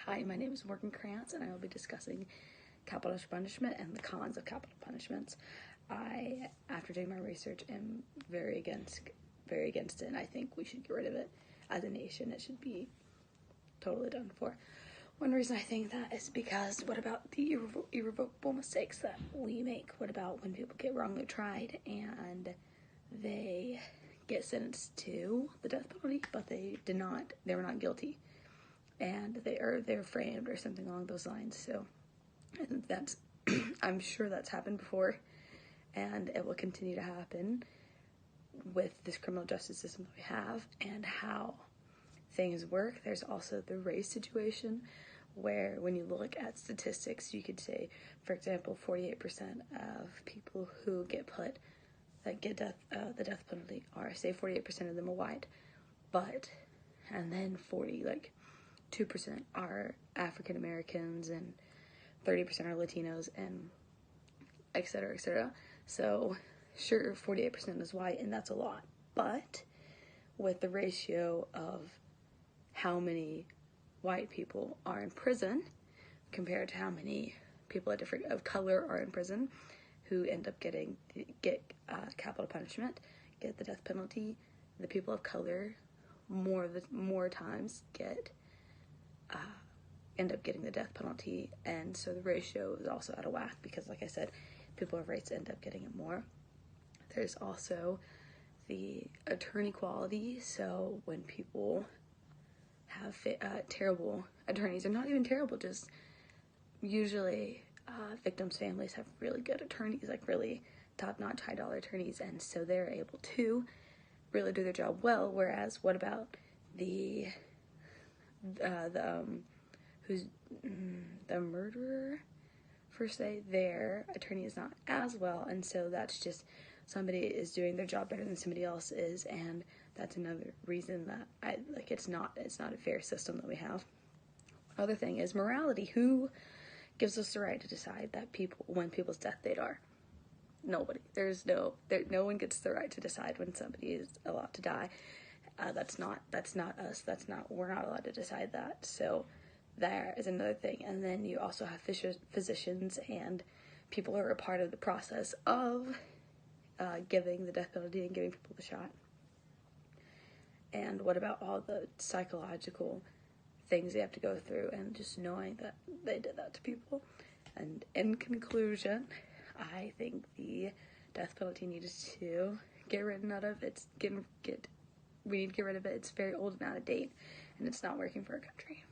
Hi, my name is Morgan Krantz, and I will be discussing capital punishment and the cons of capital punishments. I, after doing my research, am very against it, and I think we should get rid of it. As a nation, it should be totally done for. One reason I think that is because what about the irrevocable mistakes that we make? What about when people get wrongly tried and they get sentenced to the death penalty, but they were not guilty, and they're framed or something along those lines? So I think that's I'm sure that's happened before, and it will continue to happen with this criminal justice system that we have and how things work. There's also the race situation, where when you look at statistics, you could say, for example, 48% of people who get the death penalty are, say, 48% of them are white, and then 2% are African Americans, and 30% are Latinos, and et cetera, et cetera. So sure, 48% is white, and that's a lot, but with the ratio of how many white people are in prison compared to how many people of color are in prison who end up get capital punishment, get the death penalty, the people of color more times end up getting the death penalty, and so the ratio is also out of whack because, like I said, people of race end up getting it more. There's also the attorney quality. So when people have terrible attorneys, or not even terrible, just usually victims' families have really good attorneys, like really top-notch, high-dollar attorneys, and so they're able to really do their job well. Whereas, what about the murderer, per se? Their attorney is not as well, and so that's just somebody is doing their job better than somebody else is, and that's another reason that it's not a fair system that we have. Another thing is morality. Who gives us the right to decide that when people's death date are? Nobody. No one gets the right to decide when somebody is allowed to die. That's not us. We're not allowed to decide that. So there is another thing. And then you also have physicians and people who are a part of the process of giving the death penalty and giving people the shot. And what about all the psychological things they have to go through, and just knowing that they did that to people? And in conclusion, I think the death penalty needs to get rid of it. We need to get rid of it. It's very old and out of date, and it's not working for our country.